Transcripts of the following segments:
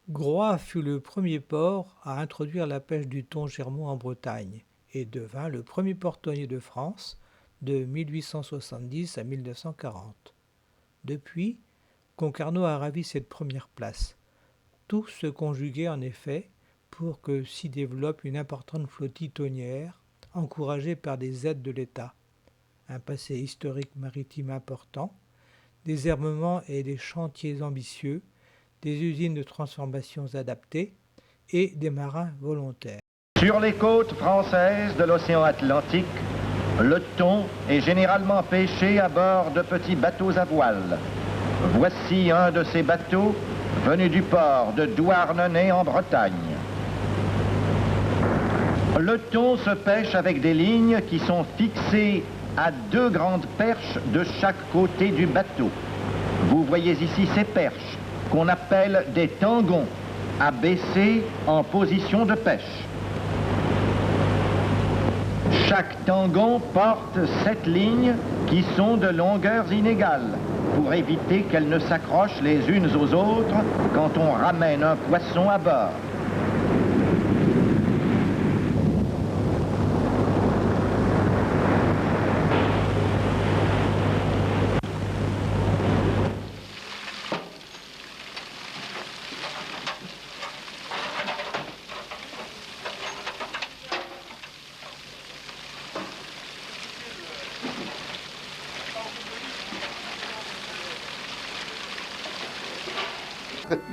Groix fut le premier port à introduire la pêche du thon germain en Bretagne et devint le premier portonnier de France de 1870 à 1940. Depuis, Concarneau a ravi cette première place. Tout se conjuguait en effet pour que s'y développe une importante flottille thonière, encouragée par des aides de l'État, un passé historique maritime important, des armements et des chantiers ambitieux, des usines de transformation adaptées et des marins volontaires. Sur les côtes françaises de l'océan Atlantique, le thon est généralement pêché à bord de petits bateaux à voile. Voici un de ces bateaux venu du port de Douarnenez en Bretagne. Le thon se pêche avec des lignes qui sont fixées à deux grandes perches de chaque côté du bateau. Vous voyez ici ces perches qu'on appelle des tangons, abaissés en position de pêche. Chaque tangon porte 7 lignes qui sont de longueurs inégales pour éviter qu'elles ne s'accrochent les unes aux autres quand on ramène un poisson à bord.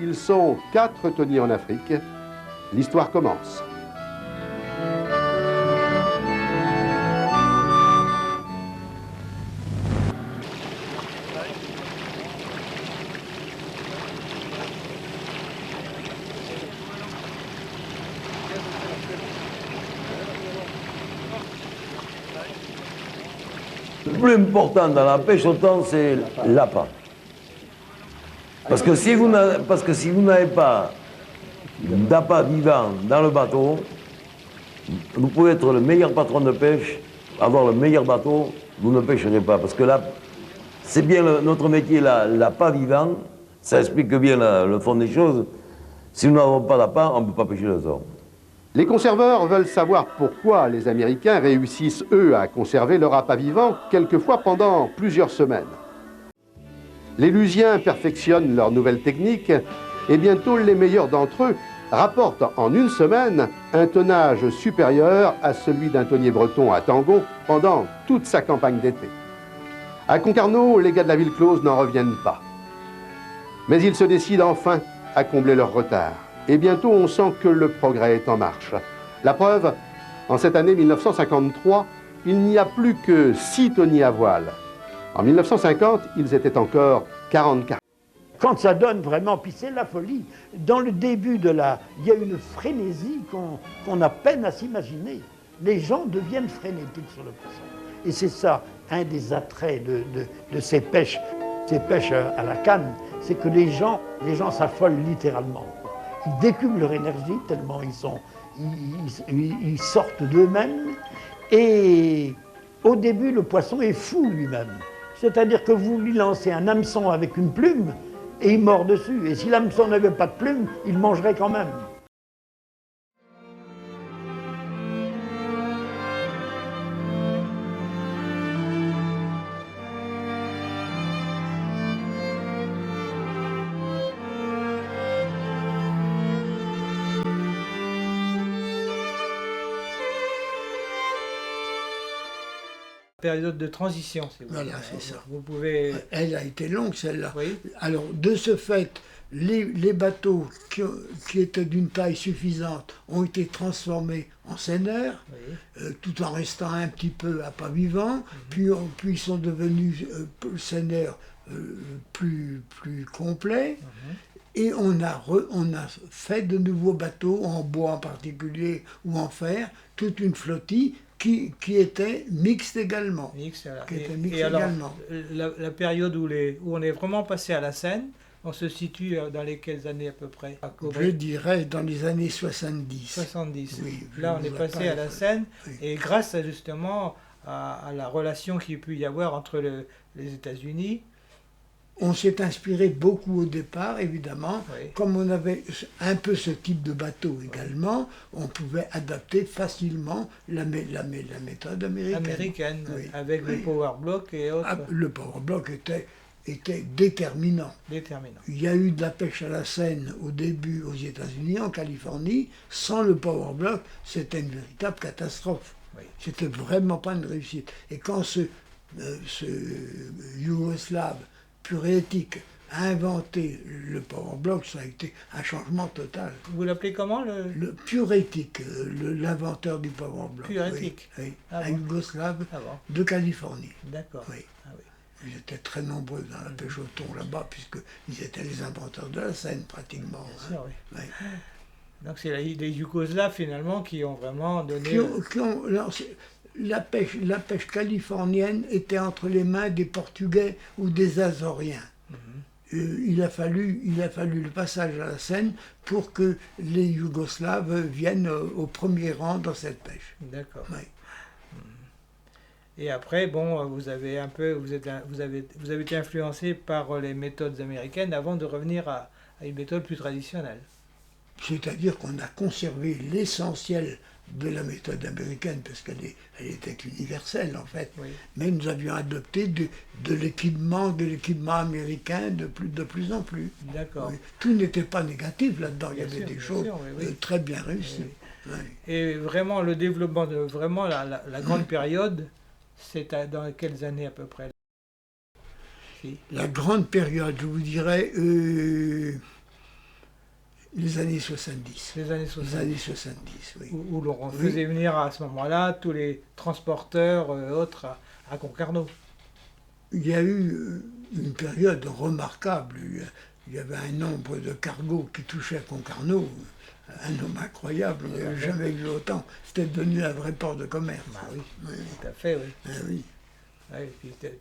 Ils sont 4 tonniers en Afrique. L'histoire commence. Le plus important dans la pêche au thon, c'est l'appât. Parce que si vous n'avez pas d'appât vivant dans le bateau, vous pouvez être le meilleur patron de pêche, avoir le meilleur bateau, vous ne pêcherez pas. Parce que là, c'est bien notre métier, l'appât vivant, ça explique bien le fond des choses. Si nous n'avons pas d'appât, on ne peut pas pêcher le thon. Les conserveurs veulent savoir pourquoi les Américains réussissent, eux, à conserver leur appât vivant, quelquefois pendant plusieurs semaines. Les Lusiens perfectionnent leur nouvelle technique et bientôt les meilleurs d'entre eux rapportent en une semaine un tonnage supérieur à celui d'un tonnier breton à Tangon pendant toute sa campagne d'été. À Concarneau, les gars de la ville close n'en reviennent pas. Mais ils se décident enfin à combler leur retard. Et bientôt, on sent que le progrès est en marche. La preuve, en cette année 1953, il n'y a plus que 6 tonniers à voile. En 1950, ils étaient encore 44. Quand ça donne vraiment, puis c'est la folie. Dans le début il y a une frénésie qu'on a peine à s'imaginer. Les gens deviennent frénétiques sur le poisson. Et c'est ça, un des attraits de ces pêches à la canne, c'est que les gens s'affolent littéralement. Ils décuplent leur énergie tellement ils sortent d'eux-mêmes. Et au début, le poisson est fou lui-même. C'est-à-dire que vous lui lancez un hameçon avec une plume et il mord dessus. Et si l'hameçon n'avait pas de plume, il mangerait quand même. Période de transition, si vous voulez. Voilà, c'est ça. Vous pouvez... Elle a été longue, celle-là. Oui. Alors, de ce fait, les bateaux qui étaient d'une taille suffisante ont été transformés en seineurs, Oui. tout en restant un petit peu à pas vivant, puis ils sont devenus seineurs plus complets. Et on a fait de nouveaux bateaux, en bois en particulier, ou en fer, toute une flottille qui était mixte également. Mixte, voilà. Qui était mixte Et alors, également. la période où on est vraiment passé à la Seine, on se situe dans les quelles années à peu près? Je dirais dans les années 70. 70. Oui, Là, je on est ne passé vois pas à la les- Seine, oui. et grâce justement à la relation qu'il y a pu y avoir entre les États-Unis On s'est inspiré beaucoup au départ, évidemment. Oui. Comme on avait un peu ce type de bateau également, on pouvait adapter facilement la méthode américaine. Oui. Avec Oui. le power block et autres. Ah, le power block était déterminant. Déterminant. Il y a eu de la pêche à la Seine au début aux États-Unis, en Californie. Sans le power block, c'était une véritable catastrophe. Oui. C'était vraiment pas une réussite. Et quand ce Yougoslave pur et éthique a inventé le power block, ça a été un changement total. Vous l'appelez comment Le pur éthique, l'inventeur du power block. Pur éthique. Oui, oui. Ah Un bon. Yougoslave Ah bon. de Californie. D'accord. Oui. Ah oui. Ils étaient très nombreux dans la pêche au thon là-bas, puisqu'ils étaient les inventeurs de la Seine pratiquement. Bien sûr, oui. Oui. Donc c'est les Yougoslaves finalement qui ont vraiment donné... La pêche californienne était entre les mains des Portugais ou des Azoriens. Il a fallu le passage à la Seine pour que les Yougoslaves viennent au premier rang dans cette pêche. D'accord. Oui. Et après, bon, vous avez été influencé par les méthodes américaines avant de revenir à une méthode plus traditionnelle. C'est-à-dire qu'on a conservé l'essentiel de la méthode américaine, parce qu'elle était universelle en fait. Oui. Mais nous avions adopté de l'équipement américain de plus en plus. D'accord. Oui. Tout n'était pas négatif là-dedans, il y Bien avait sûr, des bien choses sûr, oui, oui. très bien réussies. Oui. Oui. Et vraiment, le développement de vraiment la grande période, c'est dans quelles années à peu près? Si. La grande période, je vous dirais, les années 70. Les années 60. Les années 70, oui. Où l'on faisait venir à ce moment-là tous les transporteurs autres à Concarneau. Il y a eu une période remarquable. Il y avait un nombre de cargos qui touchaient à Concarneau. Un nombre incroyable, on n'avait jamais vu autant. C'était devenu un vrai port de commerce. Bah oui, Oui. tout à fait, oui. Ah oui. Ouais,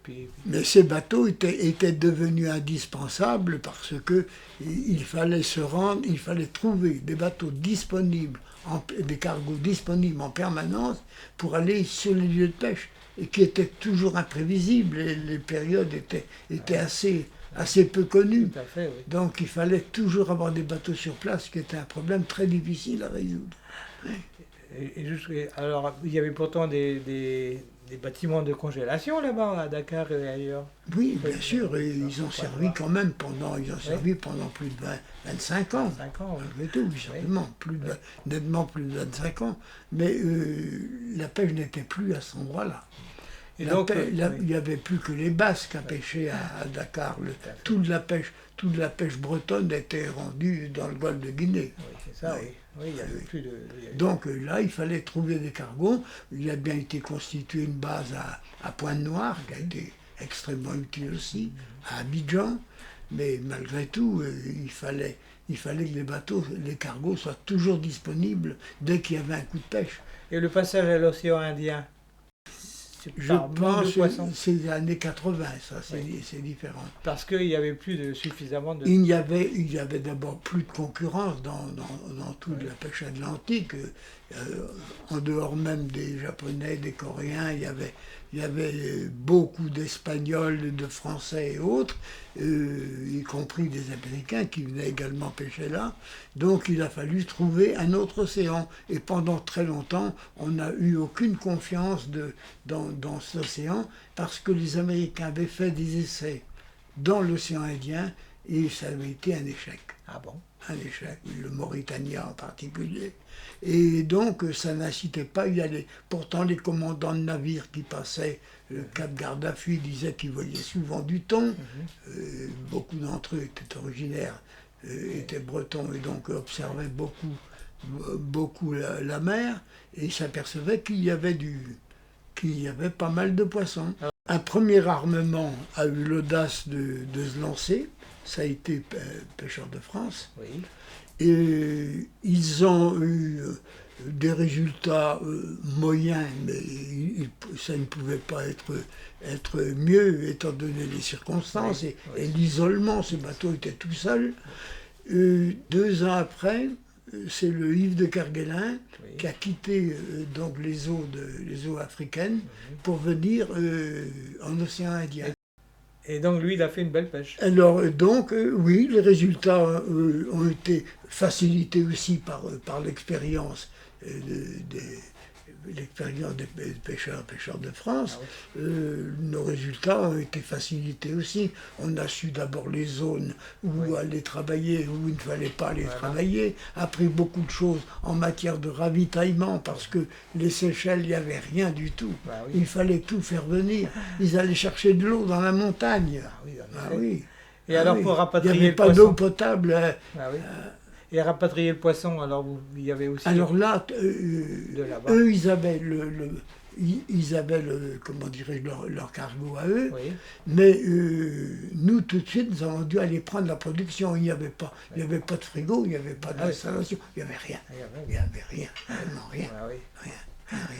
puis, Mais ces bateaux étaient devenus indispensables parce que il fallait se rendre, il fallait trouver des bateaux disponibles, des cargos disponibles en permanence pour aller sur les lieux de pêche, et qui étaient toujours imprévisibles. Les périodes étaient assez peu connues. tout à fait, oui. Donc il fallait toujours avoir des bateaux sur place, ce qui était un problème très difficile à résoudre. Alors, il y avait pourtant des bâtiments de congélation là-bas, à Dakar et ailleurs. Oui, bien sûr, et ils ont servi quand même pendant plus de 25 ans. 5 ans, oui. Malgré tout, certainement, nettement plus de 25 ans. Mais la pêche n'était plus à cet endroit-là. Et donc, Il n'y avait plus que les Basques à pêcher à Dakar. Toute la pêche bretonne était rendue dans le golfe de Guinée. oui, c'est ça, oui. Oui, il n'y avait plus de... Donc là, il fallait trouver des cargos. Il a bien été constitué une base à Pointe-Noire, qui a été extrêmement utile aussi, à Abidjan. Mais malgré tout, il fallait que les cargos soient toujours disponibles dès qu'il y avait un coup de pêche. Et le passage à l'océan Indien, Je pense que c'est les années 80, ça, c'est différent. Parce qu'il n'y avait plus suffisamment de... Il y avait d'abord plus de concurrence dans toute la pêche atlantique. En dehors même des Japonais, des Coréens, il y avait beaucoup d'Espagnols, de Français et autres, y compris des Américains qui venaient également pêcher là. Donc il a fallu trouver un autre océan. Et pendant très longtemps, on n'a eu aucune confiance dans cet océan, parce que les Américains avaient fait des essais dans l'océan Indien et ça avait été un échec. Ah bon? Un échec, le Mauritania en particulier. Et donc ça n'incitait pas à y aller. Pourtant les commandants de navires qui passaient le Cap Garde-à-Vue disaient qu'ils voyaient souvent du thon. Beaucoup d'entre eux étaient originaires, étaient bretons, et donc observaient beaucoup la mer, et s'apercevaient qu'il y avait pas mal de poissons. Un premier armement a eu l'audace de se lancer, ça a été Pêcheurs de France. Oui. Et ils ont eu des résultats moyens, mais ça ne pouvait pas être mieux étant donné les circonstances et l'isolement. Ce bateau était tout seul. 2 ans après, c'est le Yves de Kerguelen qui a quitté donc les eaux africaines pour venir en océan Indien. Et donc lui, il a fait une belle pêche. Alors donc, oui, les résultats ont été facilités aussi par l'expérience l'expérience des pêcheurs de France. Ah oui. Nos résultats ont été facilités aussi. On a su d'abord les zones où aller travailler, où il ne fallait pas aller travailler, appris beaucoup de choses en matière de ravitaillement, parce que les Seychelles, il n'y avait rien du tout. Bah oui. Il fallait tout faire venir. Ils allaient chercher de l'eau dans la montagne. Ah oui, en Ah effet. oui. Et Ah alors oui. pour Il rapatrier n'y avait le pas poisson. d'eau potable. Ah oui. Et rapatrier le poisson, alors il y avait aussi Alors là, de là-bas. eux, ils avaient comment dirais-je, leur cargo à eux, Oui. mais nous, tout de suite, nous avons dû aller prendre la production. Il n'y avait pas de frigo, il n'y avait pas Ah oui. d'installation, il n'y avait rien. Ah, Il n'y avait rien, vraiment rien. Ah oui. Rien, rien.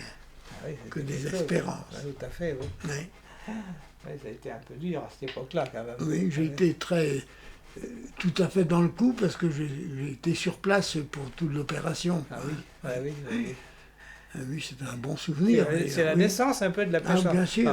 Ah oui, Que c'était des quelque chose. espérances. Ah, tout à fait, oui. Oui, Oui, ça a été un peu dur à cette époque-là, quand même. oui, j'ai été tout à fait dans le coup parce que j'ai été sur place pour toute l'opération. Ah oui, oui, oui. Ah oui, c'était un bon souvenir. C'est la oui. naissance un peu de la pêche. Ah, bien sûr.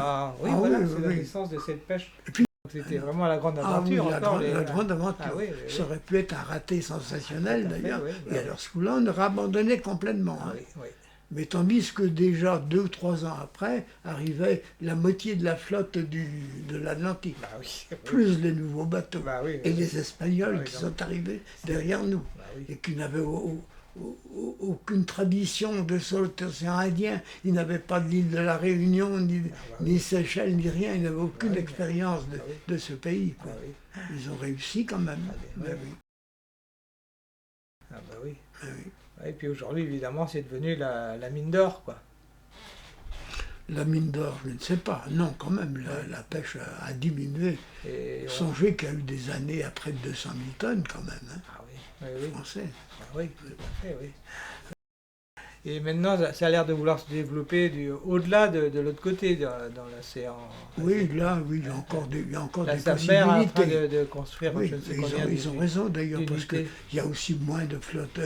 Oui, Ah voilà, oui, c'est la oui. naissance de cette pêche. Et puis, Donc, c'était vraiment la grande Ah oui, aventure encore. la grande aventure. Ah oui, oui, oui. Ça aurait pu être un raté sensationnel Tout à fait, d'ailleurs. oui, Et bah alors ce coup-là, on aurait abandonné complètement. Ah Hein. oui, oui. Mais tandis que déjà 2 ou 3 ans après, arrivait la moitié de la flotte de l'Atlantique. Bah oui. Plus les nouveaux bateaux. Bah oui, Et oui. les Espagnols Ah oui, qui donc. sont arrivés derrière nous. Bah oui. Et qui n'avaient aucune tradition de sur l'océan Indien. Ils n'avaient pas de l'île de la Réunion, ni Seychelles, ni rien. Ils n'avaient aucune oui, expérience bah oui. de ce pays. Quoi. Ah oui. Ils ont réussi quand même. Ah bien, Ben oui. oui, Ah bah oui. ben oui. Et puis aujourd'hui, évidemment, c'est devenu la mine d'or, quoi. La mine d'or, je ne sais pas. Non, quand même, la pêche a diminué. Et Songez qu'il y a eu des années à près de 200 000 tonnes quand même, hein, Ah oui, oui, oui. français. Ah oui, tout à fait, oui. Et maintenant, ça a l'air de vouloir se développer au-delà de l'autre côté, dans l'océan. Oui, là, oui, il y a encore La des SAMER est en train possibilités. de construire Oui, je ne sais ils combien ont raison d'ailleurs, parce d'unités. qu'il y a aussi moins de flotte,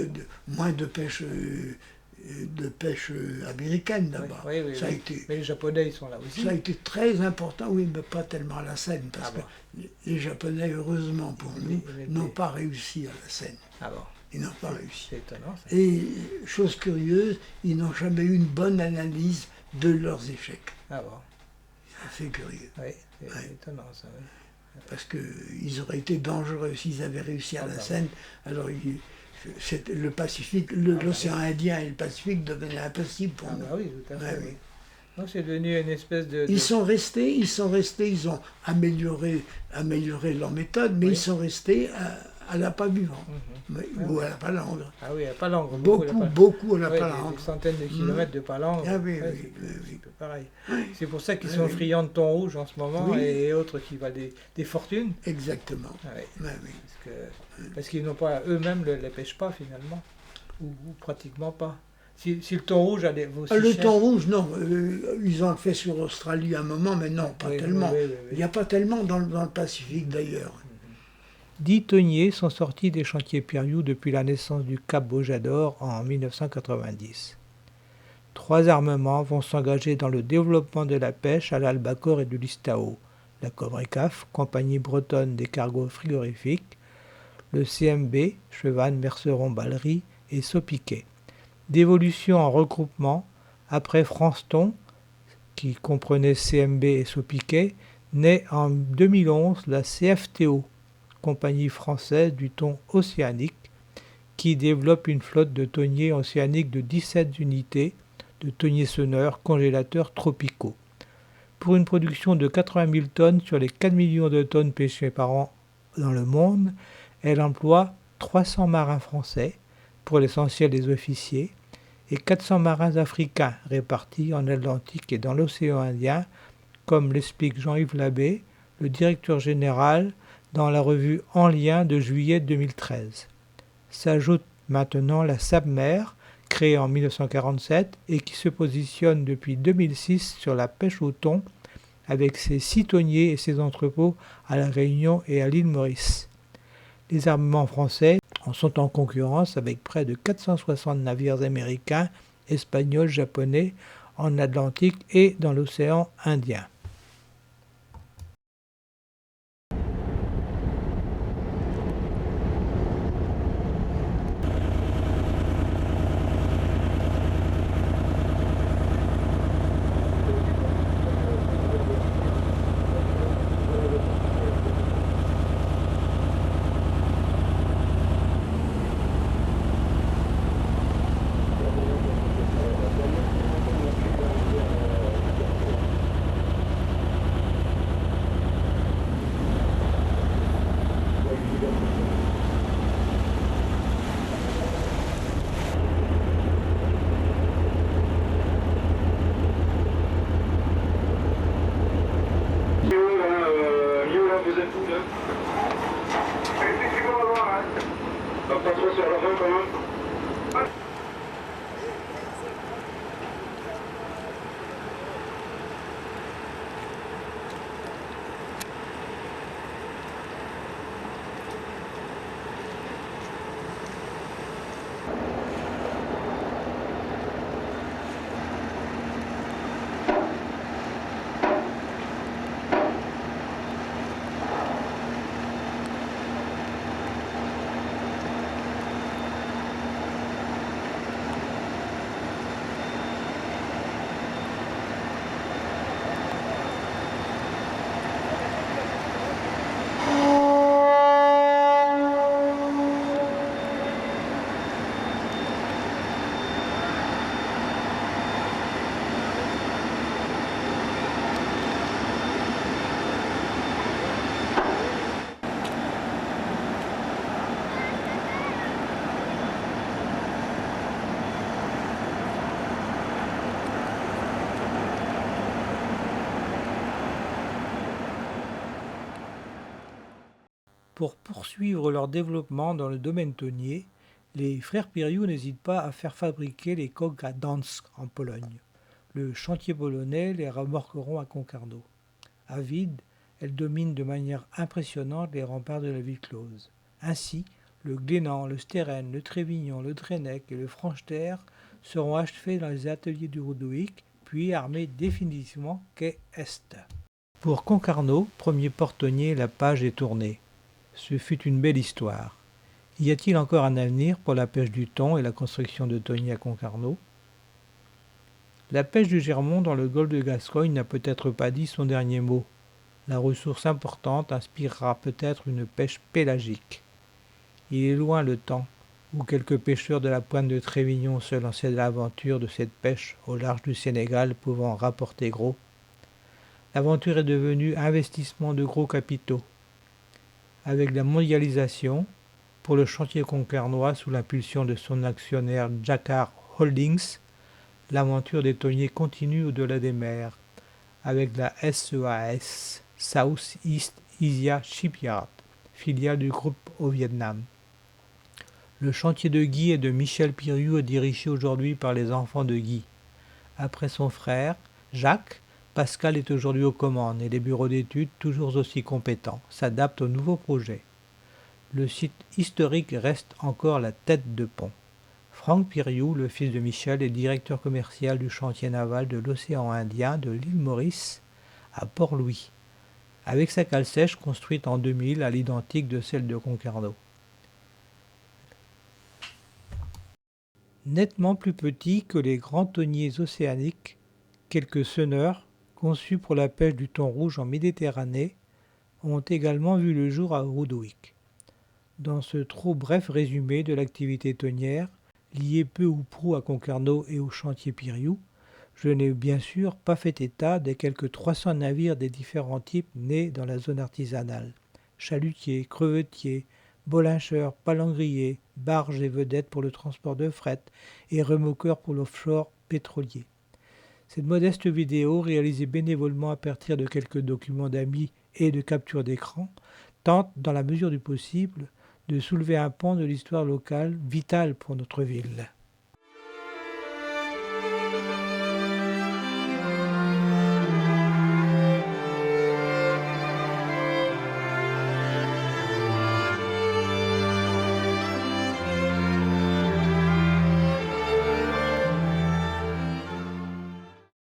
moins de pêche américaine là-bas. Oui, oui, ça, oui. A été, Mais les Japonais, ils sont là aussi. ça a été très important, oui, mais pas tellement à la Seine, parce Ah bon. que les Japonais, heureusement pour Ils nous, mettaient- n'ont pas réussi à la Seine. Ah bon, Ils n'ont pas réussi. c'est étonnant ça. Et, chose curieuse, ils n'ont jamais eu une bonne analyse de leurs échecs. Ah bon, C'est curieux, oui, c'est Ouais. étonnant ça, oui. parce qu'ils auraient été dangereux s'ils avaient réussi à Ah la bah Seine. Alors, le Pacifique, l'océan Indien et le Pacifique devenaient impossibles pour Ah nous. bah oui, tout à fait, Ouais, oui. oui. Donc c'est devenu une espèce de... Ils sont restés, ils ont amélioré leur méthode, mais Oui. ils sont restés à l'appât vivant, Mhm. ou à la palangre. Ah oui, à Palangre. Beaucoup à la Oui, palangre. des centaines de kilomètres de Palangre. Ah oui, Ouais, oui, c'est oui, un oui. peu pareil. C'est pour ça qu'ils Oui, sont oui. friands de thon rouge en ce moment Oui. et autres qui valent des fortunes. Exactement. Ah oui, Ouais, oui. parce qu'ils n'ont pas, eux-mêmes ne les pêchent pas finalement. Ou pratiquement pas. Si le thon rouge vaut si Le cher- thon rouge, non. Ils ont fait sur Australie un moment, mais non, pas Oui, tellement. oui, oui, oui, oui. Il n'y a pas tellement dans le Pacifique d'ailleurs. 10 tonniers sont sortis des chantiers Périou depuis la naissance du Cap Bojador en 1990. 3 armements vont s'engager dans le développement de la pêche à l'albacore et de l'Istao. La Cobrecaf, compagnie bretonne des cargos frigorifiques, le CMB, Chevannes, Merceron, Ballery et Sopiquet. D'évolution en regroupement, après France-Thon, qui comprenait CMB et Sopiquet, naît en 2011 la CFTO, compagnie française du thon océanique, qui développe une flotte de thoniers océaniques de 17 unités de thoniers sonneurs congélateurs tropicaux. Pour une production de 80 000 tonnes sur les 4 millions de tonnes pêchées par an dans le monde, elle emploie 300 marins français, pour l'essentiel des officiers, et 400 marins africains répartis en Atlantique et dans l'océan Indien, comme l'explique Jean-Yves Labbé, le directeur général, dans la revue En Lien de juillet 2013. S'ajoute maintenant la SAMER, créée en 1947 et qui se positionne depuis 2006 sur la pêche au thon, avec ses 6 tonniers et ses entrepôts à La Réunion et à l'île Maurice. Les armements français en sont en concurrence avec près de 460 navires américains, espagnols, japonais en Atlantique et dans l'océan Indien. Pas trop sur la fin quand même. Pour poursuivre leur développement dans le domaine tonnier, les frères Piriou n'hésitent pas à faire fabriquer les coques à Gdańsk en Pologne. Le chantier polonais les remorqueront à Concarneau. À vide, elles dominent de manière impressionnante les remparts de la ville close. Ainsi, le Glénan, le Steren, le Trévignon, le Drennec et le Franche-Terre seront achevés dans les ateliers du Rodowick, puis armés définitivement quai Est. Pour Concarneau, premier port-tonnier, la page est tournée. Ce fut une belle histoire. Y a-t-il encore un avenir pour la pêche du thon et la construction de tonniers à Concarneau? La pêche du Germont dans le golfe de Gascogne n'a peut-être pas dit son dernier mot. La ressource importante inspirera peut-être une pêche pélagique. Il est loin le temps où quelques pêcheurs de la pointe de Trévignon se lançaient dans l'aventure de cette pêche au large du Sénégal pouvant rapporter gros. L'aventure est devenue investissement de gros capitaux. Avec la mondialisation, pour le chantier concarnois sous l'impulsion de son actionnaire Jacquard Holdings, l'aventure des tonniers continue au-delà des mers, avec la SEAS, South East Asia Shipyard, filiale du groupe au Vietnam. Le chantier de Guy et de Michel Piriou est dirigé aujourd'hui par les enfants de Guy. Après son frère, Jacques, Pascal est aujourd'hui aux commandes et les bureaux d'études, toujours aussi compétents, s'adaptent aux nouveaux projets. Le site historique reste encore la tête de pont. Franck Piriou, le fils de Michel, est directeur commercial du chantier naval de l'océan Indien de l'île Maurice à Port-Louis, avec sa cale sèche construite en 2000 à l'identique de celle de Concarneau. Nettement plus petit que les grands tonniers océaniques, quelques senneurs, conçus pour la pêche du thon rouge en Méditerranée, ont également vu le jour à Rodowick. Dans ce trop bref résumé de l'activité tonnière, liée peu ou prou à Concarneau et au chantier Piriou, je n'ai bien sûr pas fait état des quelques 300 navires des différents types nés dans la zone artisanale. Chalutiers, crevetiers, bolincheurs, palangriers, barges et vedettes pour le transport de fret et remorqueurs pour l'offshore pétrolier. Cette modeste vidéo, réalisée bénévolement à partir de quelques documents d'amis et de captures d'écran, tente, dans la mesure du possible, de soulever un pan de l'histoire locale vitale pour notre ville.